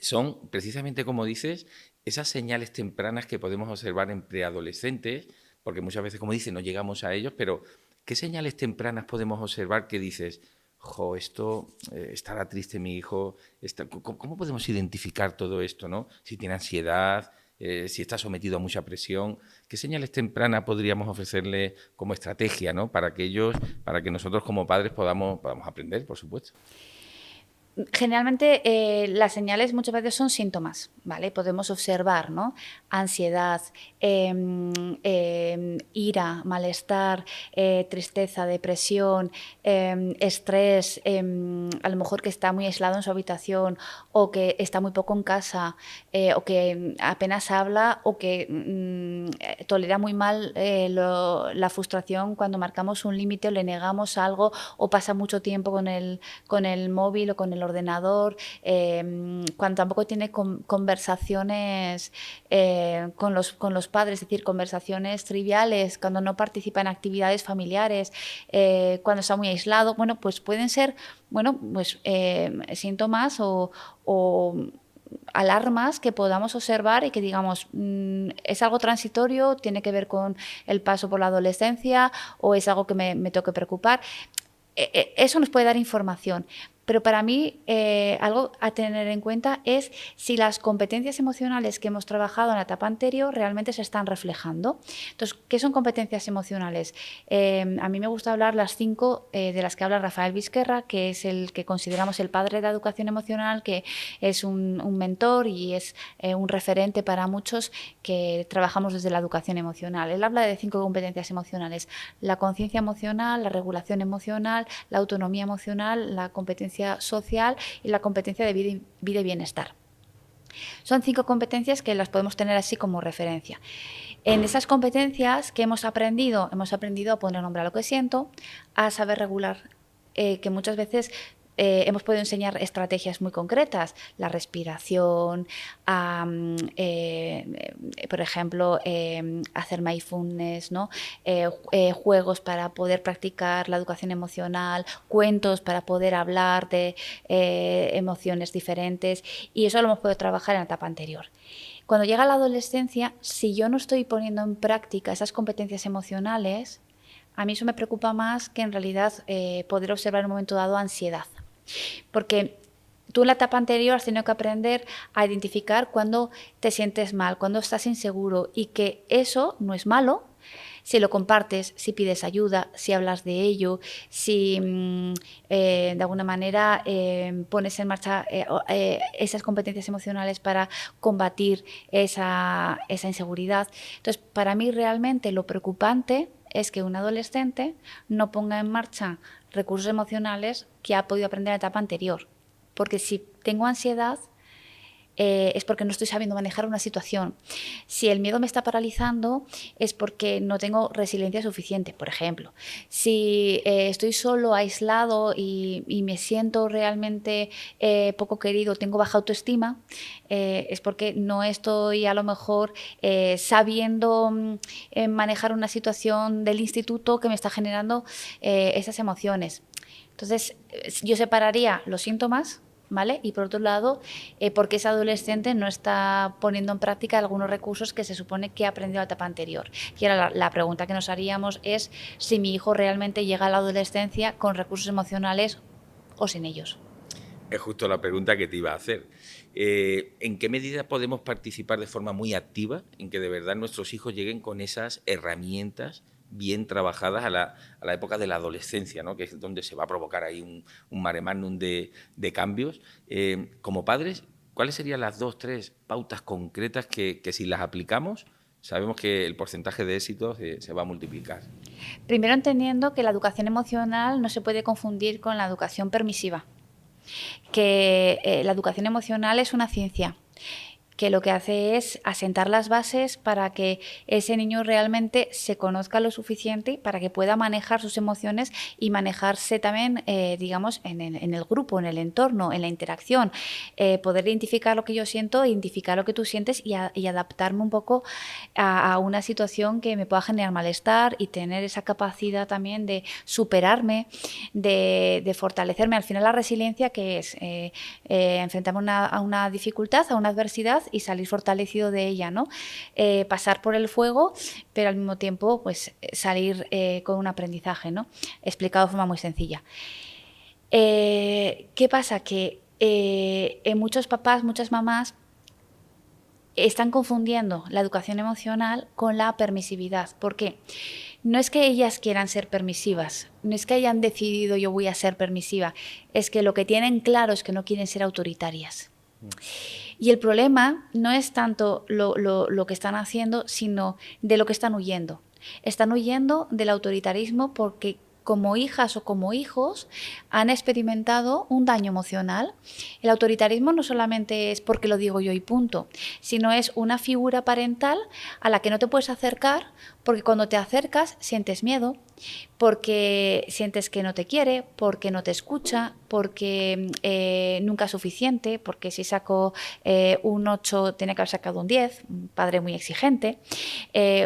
son precisamente, como dices, esas señales tempranas que podemos observar en preadolescentes, porque muchas veces, como dices, no llegamos a ellos, pero ¿qué señales tempranas podemos observar que dices, jo, esto estará triste mi hijo? ¿Cómo podemos identificar todo esto, ¿no? Si tiene ansiedad, si está sometido a mucha presión, ¿qué señales tempranas podríamos ofrecerle como estrategia, ¿no? Para que ellos, para que nosotros como padres podamos aprender, por supuesto. Generalmente las señales muchas veces son síntomas, ¿vale? Podemos observar, ¿no? Ansiedad, ira, malestar, tristeza, depresión, estrés, a lo mejor que está muy aislado en su habitación o que está muy poco en casa o que apenas habla o que tolera muy mal la frustración cuando marcamos un límite o le negamos algo o pasa mucho tiempo con el móvil o con el ordenador, cuando tampoco tiene conversaciones con los padres, es decir, conversaciones triviales, cuando no participa en actividades familiares, cuando está muy aislado, bueno, pues pueden ser, bueno, pues síntomas o alarmas que podamos observar y que digamos es algo transitorio, tiene que ver con el paso por la adolescencia o es algo que me tengo que preocupar. Eso nos puede dar información. Pero para mí algo a tener en cuenta es si las competencias emocionales que hemos trabajado en la etapa anterior realmente se están reflejando. Entonces, ¿qué son competencias emocionales? A mí me gusta hablar las 5 de las que habla Rafael Vizquerra, que es el que consideramos el padre de la educación emocional, que es un mentor y es un referente para muchos que trabajamos desde la educación emocional. Él habla de 5 competencias emocionales: la conciencia emocional, la regulación emocional, la autonomía emocional, la competencia social y la competencia de vida y bienestar. Son 5 competencias que las podemos tener así como referencia. En esas competencias que hemos aprendido a poner nombre a lo que siento, a saber regular, que muchas veces hemos podido enseñar estrategias muy concretas, la respiración, por ejemplo, hacer mindfulness, ¿no? Juegos para poder practicar la educación emocional, cuentos para poder hablar de emociones diferentes, y eso lo hemos podido trabajar en la etapa anterior. Cuando llega la adolescencia, si yo no estoy poniendo en práctica esas competencias emocionales, a mí eso me preocupa más que en realidad poder observar en un momento dado ansiedad. Porque tú en la etapa anterior has tenido que aprender a identificar cuando te sientes mal, cuando estás inseguro, y que eso no es malo si lo compartes, si pides ayuda, si hablas de ello, si de alguna manera pones en marcha esas competencias emocionales para combatir esa inseguridad. Entonces, para mí realmente lo preocupante es que un adolescente no ponga en marcha recursos emocionales que ha podido aprender en la etapa anterior. Porque si tengo ansiedad, es porque no estoy sabiendo manejar una situación. Si el miedo me está paralizando, es porque no tengo resiliencia suficiente, por ejemplo. Si estoy solo, aislado y me siento realmente poco querido, tengo baja autoestima, es porque no estoy a lo mejor sabiendo manejar una situación del instituto que me está generando esas emociones. Entonces, yo separaría los síntomas, ¿vale? Y por otro lado, porque ese adolescente no está poniendo en práctica algunos recursos que se supone que ha aprendido en la etapa anterior. Y ahora la pregunta que nos haríamos es si mi hijo realmente llega a la adolescencia con recursos emocionales o sin ellos. Es justo la pregunta que te iba a hacer. ¿En qué medida podemos participar de forma muy activa en que de verdad nuestros hijos lleguen con esas herramientas bien trabajadas a la época de la adolescencia, ¿no? Que es donde se va a provocar ahí un mare magnum de cambios? Como padres, ¿cuáles serían las 2, 3 pautas concretas que si las aplicamos sabemos que el porcentaje de éxito se va a multiplicar? Primero, entendiendo que la educación emocional no se puede confundir con la educación permisiva, que la educación emocional es una ciencia que lo que hace es asentar las bases para que ese niño realmente se conozca lo suficiente para que pueda manejar sus emociones y manejarse también, digamos, en el grupo, en el entorno, en la interacción, poder identificar lo que yo siento, identificar lo que tú sientes y adaptarme un poco a una situación que me pueda generar malestar y tener esa capacidad también de superarme, de fortalecerme. Al final la resiliencia, que es enfrentarme a una dificultad, a una adversidad y salir fortalecido de ella, ¿no? Pasar por el fuego, pero al mismo tiempo pues salir con un aprendizaje, ¿no? Explicado de forma muy sencilla. ¿Qué pasa? Que muchos papás, muchas mamás están confundiendo la educación emocional con la permisividad. ¿Por qué? No es que ellas quieran ser permisivas, no es que hayan decidido yo voy a ser permisiva, es que lo que tienen claro es que no quieren ser autoritarias. Y el problema no es tanto lo que están haciendo, sino de lo que están huyendo. Están huyendo del autoritarismo porque como hijas o como hijos han experimentado un daño emocional. El autoritarismo no solamente es porque lo digo yo y punto, sino es una figura parental a la que no te puedes acercar porque cuando te acercas sientes miedo, porque sientes que no te quiere, porque no te escucha, porque nunca es suficiente, porque si saco un 8 tiene que haber sacado un 10, un padre muy exigente,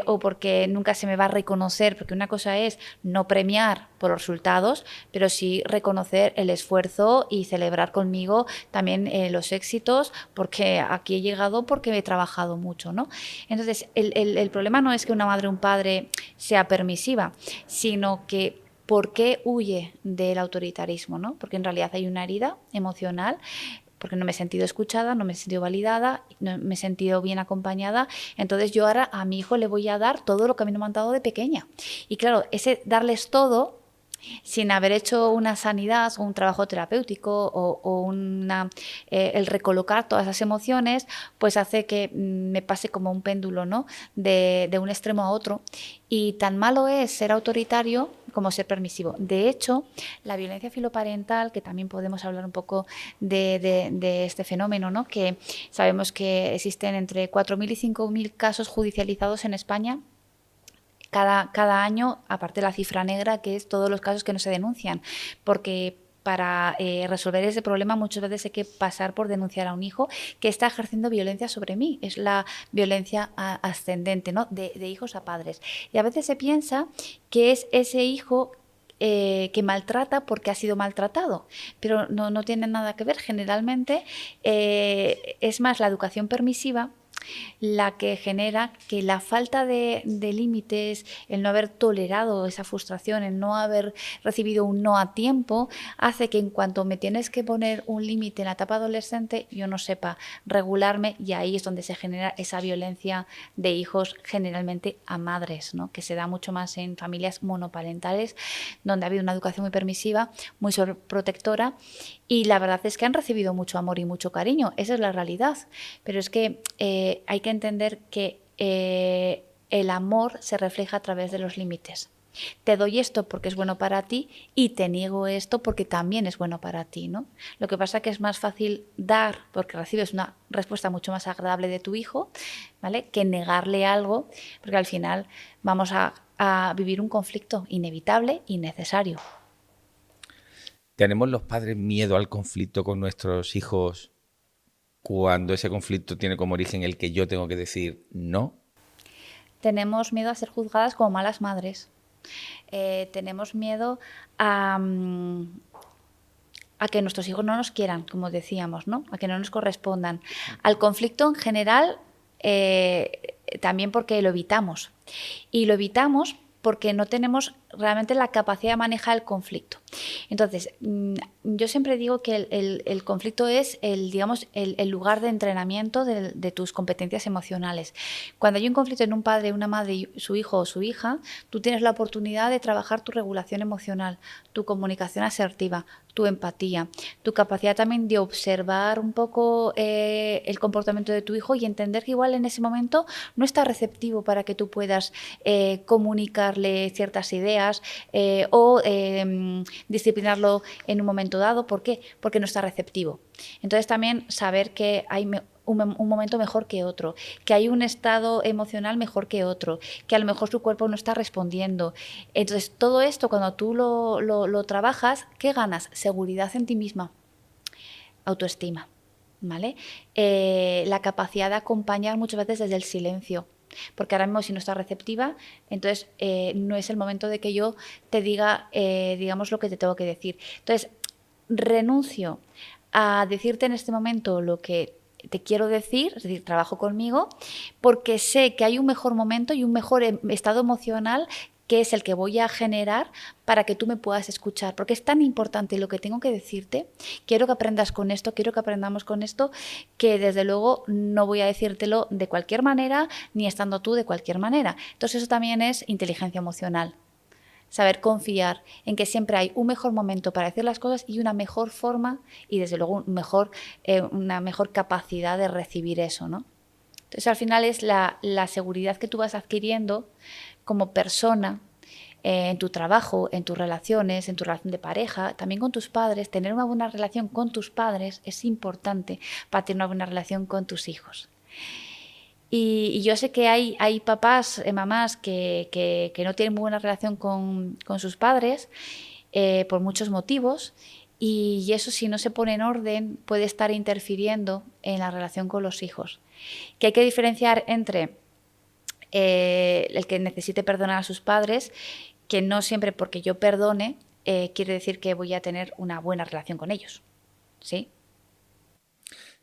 o porque nunca se me va a reconocer, porque una cosa es no premiar por los resultados, pero sí reconocer el esfuerzo y celebrar conmigo también los éxitos, porque aquí he llegado porque he trabajado mucho, ¿no? Entonces, el problema no es que una madre o un padre sea permisiva, sino que ¿por qué huye del autoritarismo, ¿no? Porque en realidad hay una herida emocional, porque no me he sentido escuchada, no me he sentido validada, no me he sentido bien acompañada. Entonces yo ahora a mi hijo le voy a dar todo lo que a mí no me han dado de pequeña. Y claro, ese darles todo sin haber hecho una sanidad o un trabajo terapéutico o el recolocar todas esas emociones, pues hace que me pase como un péndulo, ¿no? De un extremo a otro. Y tan malo es ser autoritario como ser permisivo. De hecho, la violencia filoparental, que también podemos hablar un poco de este fenómeno, ¿no? Que sabemos que existen entre 4.000 y 5.000 casos judicializados en España cada año, aparte de la cifra negra, que es todos los casos que no se denuncian, porque para resolver ese problema muchas veces hay que pasar por denunciar a un hijo que está ejerciendo violencia sobre mí. Es la violencia ascendente, ¿no? de hijos a padres. Y a veces se piensa que es ese hijo que maltrata porque ha sido maltratado, pero no tiene nada que ver. Generalmente es más la educación permisiva la que genera que la falta de límites, el no haber tolerado esa frustración, el no haber recibido un no a tiempo, hace que en cuanto me tienes que poner un límite en la etapa adolescente, yo no sepa regularme, y ahí es donde se genera esa violencia de hijos generalmente a madres, ¿no? Que se da mucho más en familias monoparentales, donde ha habido una educación muy permisiva, muy sobreprotectora, y la verdad es que han recibido mucho amor y mucho cariño. Esa es la realidad. Pero es que hay que entender que el amor se refleja a través de los límites. Te doy esto porque es bueno para ti y te niego esto porque también es bueno para ti, ¿no? Lo que pasa es que es más fácil dar porque recibes una respuesta mucho más agradable de tu hijo, ¿vale? Que negarle algo, porque al final vamos a vivir un conflicto inevitable y necesario. ¿Tenemos los padres miedo al conflicto con nuestros hijos cuando ese conflicto tiene como origen el que yo tengo que decir no? Tenemos miedo a ser juzgadas como malas madres. Tenemos miedo a que nuestros hijos no nos quieran, como decíamos, ¿no? A que no nos correspondan. Al conflicto en general, también porque lo evitamos. Y lo evitamos porque no tenemos realmente la capacidad de manejar el conflicto. Entonces, yo siempre digo que el conflicto es digamos, el lugar de entrenamiento de tus competencias emocionales. Cuando hay un conflicto en un padre, una madre y su hijo o su hija, tú tienes la oportunidad de trabajar tu regulación emocional, tu comunicación asertiva, tu empatía, tu capacidad también de observar un poco el comportamiento de tu hijo y entender que igual en ese momento no está receptivo para que tú puedas comunicarle ciertas ideas o disciplinarlo en un momento dado. ¿Por qué? Porque no está receptivo. Entonces también saber que hay un momento mejor que otro, que hay un estado emocional mejor que otro, que a lo mejor su cuerpo no está respondiendo. Entonces, todo esto, cuando tú lo trabajas, ¿qué ganas? Seguridad en ti misma, autoestima, ¿vale? La capacidad de acompañar muchas veces desde el silencio. Porque ahora mismo si no estás receptiva, entonces no es el momento de que yo te diga, digamos, lo que te tengo que decir. Entonces, renuncio a decirte en este momento lo que te quiero decir, es decir, trabajo conmigo, porque sé que hay un mejor momento y un mejor estado emocional que es el que voy a generar para que tú me puedas escuchar, porque es tan importante lo que tengo que decirte, quiero que aprendas con esto, quiero que aprendamos con esto, que desde luego no voy a decírtelo de cualquier manera, ni estando tú de cualquier manera. Entonces eso también es inteligencia emocional. Saber confiar en que siempre hay un mejor momento para hacer las cosas y una mejor forma y desde luego una mejor capacidad de recibir eso, ¿no? Entonces al final es la seguridad que tú vas adquiriendo como persona en tu trabajo, en tus relaciones, en tu relación de pareja, también con tus padres. Tener una buena relación con tus padres es importante para tener una buena relación con tus hijos. Y yo sé que hay papás, mamás que no tienen muy buena relación con sus padres por muchos motivos y eso si no se pone en orden puede estar interfiriendo en la relación con los hijos. Que hay que diferenciar entre el que necesite perdonar a sus padres, que no siempre porque yo perdone quiere decir que voy a tener una buena relación con ellos, ¿sí?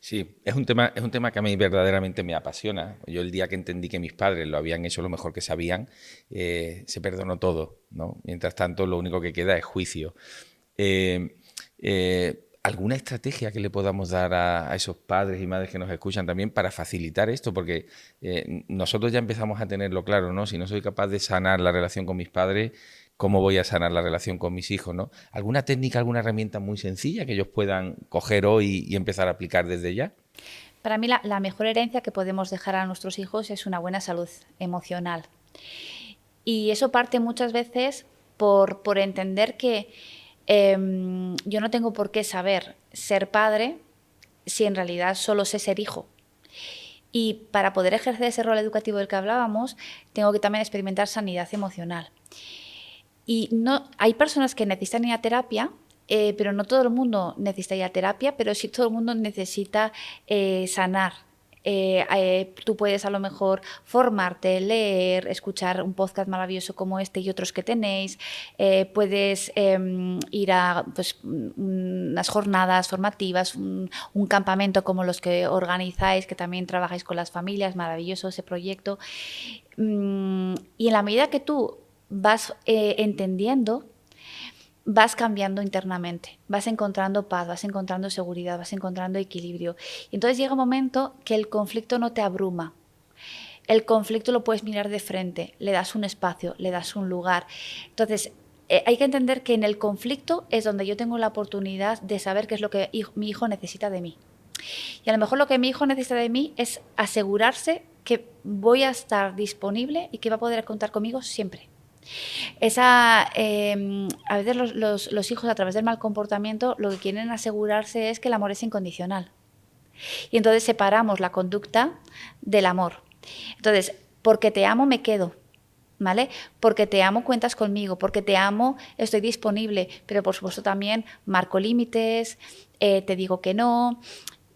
Sí, es un tema que a mí verdaderamente me apasiona. Yo el día que entendí que mis padres lo habían hecho lo mejor que sabían, se perdonó todo, ¿no? Mientras tanto, lo único que queda es juicio. Eh, ¿Alguna estrategia que le podamos dar a esos padres y madres que nos escuchan también para facilitar esto? Porque nosotros ya empezamos a tenerlo claro, ¿no? Si no soy capaz de sanar la relación con mis padres, ¿cómo voy a sanar la relación con mis hijos, ¿no? ¿Alguna técnica, alguna herramienta muy sencilla que ellos puedan coger hoy y empezar a aplicar desde ya? Para mí la mejor herencia que podemos dejar a nuestros hijos es una buena salud emocional. Y eso parte muchas veces por entender que yo no tengo por qué saber ser padre si en realidad solo sé ser hijo. Y para poder ejercer ese rol educativo del que hablábamos, tengo que también experimentar sanidad emocional. Y no, hay personas que necesitan ir a terapia, pero no todo el mundo necesita ir a terapia, pero sí todo el mundo necesita sanar. Tú puedes a lo mejor formarte, leer, escuchar un podcast maravilloso como este y otros que tenéis. Puedes ir a pues, unas jornadas formativas, un campamento como los que organizáis, que también trabajáis con las familias, maravilloso ese proyecto. Y en la medida que tú vas entendiendo, vas cambiando internamente, vas encontrando paz, vas encontrando seguridad, vas encontrando equilibrio. Y entonces llega un momento que el conflicto no te abruma. El conflicto lo puedes mirar de frente, le das un espacio, le das un lugar. Entonces, hay que entender que en el conflicto es donde yo tengo la oportunidad de saber qué es lo que mi hijo necesita de mí. Y a lo mejor lo que mi hijo necesita de mí es asegurarse que voy a estar disponible y que va a poder contar conmigo siempre. A veces los hijos a través del mal comportamiento lo que quieren asegurarse es que el amor es incondicional. Y entonces separamos la conducta del amor. Entonces, porque te amo me quedo, ¿vale? Porque te amo cuentas conmigo, porque te amo estoy disponible, pero por supuesto también marco límites, te digo que no,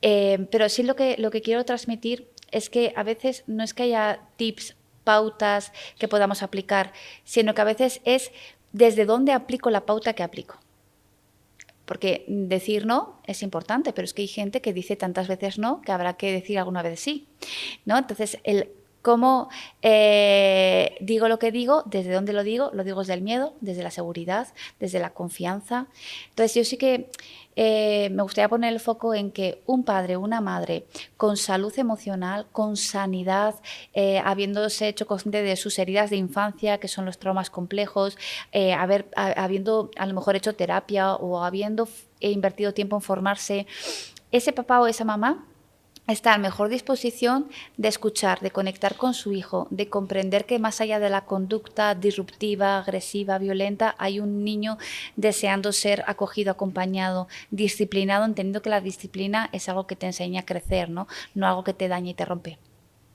pero sí lo que quiero transmitir es que a veces no es que haya tips, pautas que podamos aplicar, sino que a veces es desde dónde aplico la pauta que aplico. Porque decir no es importante, pero es que hay gente que dice tantas veces no que habrá que decir alguna vez sí, ¿no? Entonces, cómo digo lo que digo, desde dónde lo digo desde el miedo, desde la seguridad, desde la confianza. Entonces, yo sí que me gustaría poner el foco en que un padre, una madre con salud emocional, con sanidad, habiéndose hecho consciente de sus heridas de infancia, que son los traumas complejos, habiendo a lo mejor hecho terapia o habiendo invertido tiempo en formarse, ese papá o esa mamá está en mejor disposición de escuchar, de conectar con su hijo, de comprender que más allá de la conducta disruptiva, agresiva, violenta, hay un niño deseando ser acogido, acompañado, disciplinado, entendiendo que la disciplina es algo que te enseña a crecer, no algo que te daña y te rompe.